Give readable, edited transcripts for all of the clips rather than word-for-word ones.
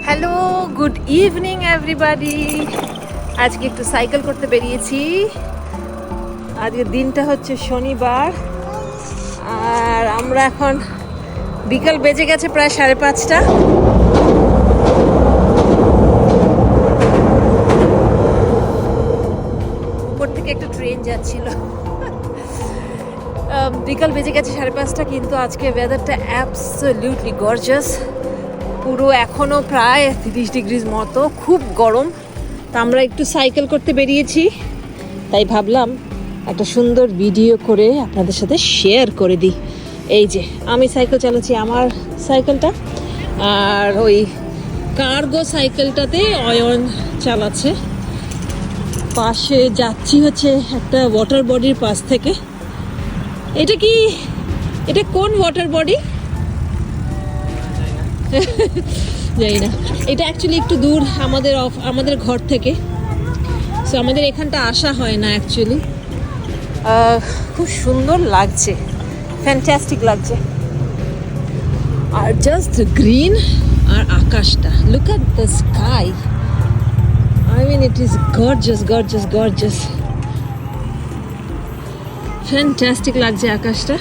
Hello, good evening everybody. আজকে একটু cycle করতে বেরিয়েছি। আজকের দিনটা হচ্ছে শনিবার, আর আমরা এখন বিকাল বেজে গেছে প্রায় 5:30। উপর থেকে একটা ট্রেন যাচ্ছিল। বিকাল বেজে গেছে 5:30, কিন্তু আজকে ওয়েদারটা অ্যাবসলিউটলি গর্জাস। পুরো এখনও প্রায় 30 ডিগ্রির মতো, খুব গরম। তা আমরা একটু সাইকেল করতে বেরিয়েছি, তাই ভাবলাম একটা সুন্দর ভিডিও করে আপনাদের সাথে শেয়ার করে দিই। এই যে আমি সাইকেল চালাচ্ছি, আমার সাইকেলটা, আর ওই কার্গো সাইকেলটাতে অয়ন চালাচ্ছে। পাশে যাচ্ছি হচ্ছে একটা ওয়াটার বডির পাশ থেকে। এটা কোন ওয়াটার বডি জানি না। এটা অ্যাকচুয়ালি একটু দূর আমাদের ঘর থেকে, সো আমাদের এখানটা আসা হয় না অ্যাকচুয়ালি। খুব সুন্দর লাগছে, ফ্যান্টাস্টিক লাগছে। আর জাস্ট গ্রিন আর আকাশটা, look at the sky. I mean it is gorgeous gorgeous gorgeous, fantastic লাগছে আকাশটা।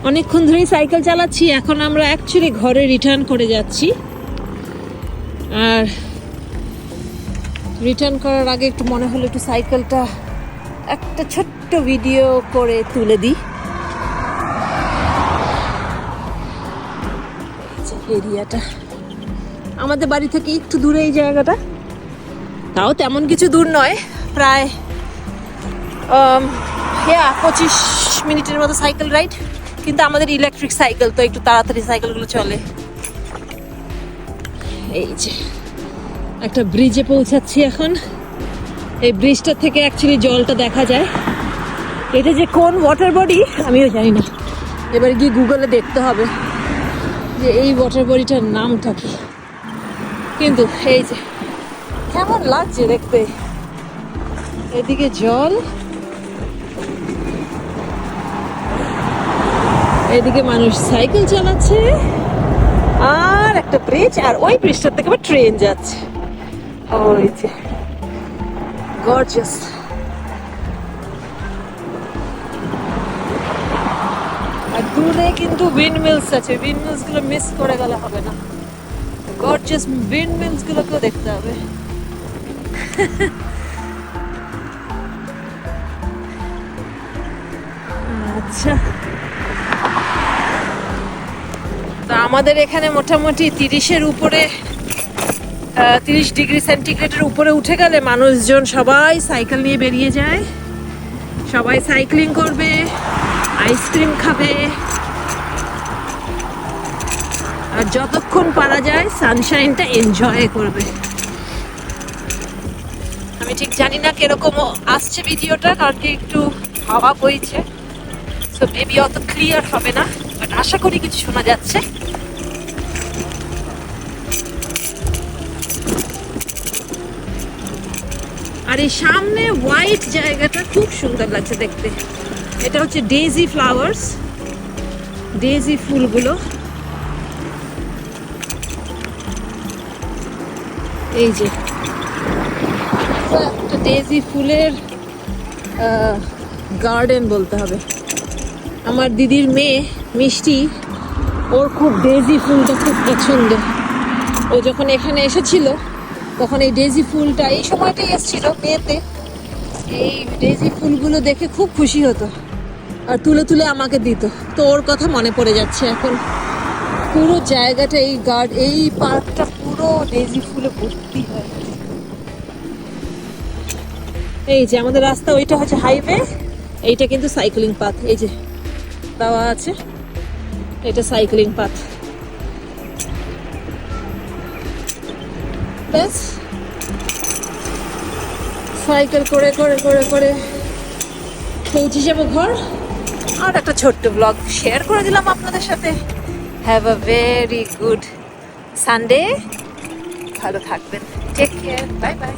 অনেকক্ষণ ধরেই সাইকেল চালাচ্ছি, এখন আমরা অ্যাকচুয়ালি ঘরে রিটার্ন করে যাচ্ছি। আর রিটার্ন করার আগে একটু মনে হলো একটু সাইকেলটা একটা ছোট্ট ভিডিও করে তুলে দিই। এরিয়াটা আমাদের বাড়ি থেকে একটু দূরে, এই জায়গাটা তাও তেমন কিছু দূর নয়, প্রায় 25 মিনিটের মতো সাইকেল রাইড। কিন্তু আমাদের ইলেকট্রিক সাইকেল, তো একটু তাড়াতাড়ি সাইকেলগুলো চলে। এই যে একটা ব্রিজে পৌঁছাচ্ছি এখন। এই ব্রিজটা থেকে অ্যাকচুয়ালি জলটা দেখা যায়। এটা যে কোন ওয়াটার বডি আমিও জানি না, এবার গিয়ে গুগলে দেখতে হবে যে এই ওয়াটার বডিটার নামটা কি। কিন্তু এই যে কেমন লাগছে দেখতে, এদিকে জল, এদিকে মানুষ সাইকেল চালাচ্ছে, আর একটা ব্রিজ, আর ওই ব্রিজটার থেকে আবার ট্রেন যাচ্ছে। ওই যে গর্জিয়াস। আর দূরে কিন্তু উইন্ডমিলস আছে, উইন্ডমিলস গুলো মিস করে গেলে হবে না। গর্জিয়াস উইন্ডমিলস গুলোকেও দেখতে হবে। আচ্ছা, আমাদের এখানে মোটামুটি 30-এর উপরে, 30 ডিগ্রি সেন্টিগ্রেডের উপরে উঠে গেলে মানুষজন সবাই সাইকেল নিয়ে বেরিয়ে যায়। সবাই সাইক্লিং করবে, আইসক্রিম খাবে, আর যতক্ষণ পারা যায় সানশাইনটা এনজয় করবে। আমি ঠিক জানি না কিরকম আসছে ভিডিওটা, কারণ কি একটু হাওয়া বইছে, সো মেবি অত ক্লিয়ার হবে না, বাট আশা করি কিছু শোনা যাচ্ছে। আর এই সামনে হোয়াইট জায়গাটা খুব সুন্দর লাগছে দেখতে। এটা হচ্ছে ডেজি ফ্লাওয়ার্স, ডেজি ফুলগুলো। এই যে একটা ডেজি ফুলের গার্ডেন বলতে হবে। আমার দিদির মেয়ে মিষ্টি, ওর খুব ডেজি ফুলটা খুব পছন্দ। ও যখন এখানে এসেছিল তখন এই ডেজি ফুলটা, এই সময়টাই এসেছিল মেয়েতে, এই ডেজি ফুলগুলো দেখে খুব খুশি হতো আর তুলে তুলে আমাকে দিত। তো ওর কথা মনে পড়ে যাচ্ছে এখন। পুরো জায়গাটা, এই পার্কটা পুরো ডেজি ফুলে ভর্তি হয়। এই যে আমাদের রাস্তা, ওইটা হচ্ছে হাইওয়ে, এইটা কিন্তু সাইক্লিং পাথ। এই যে দেওয়া আছে, এটা সাইক্লিং পাথ। ব্যাস সাইকেল করে করে করে করে পৌঁছে যাবো ঘর। আর একটা ছোট্ট ব্লগ শেয়ার করে দিলাম আপনাদের সাথে। Have a very good Sunday, ভালো থাকবেন, টেক কেয়ার, বাই বাই।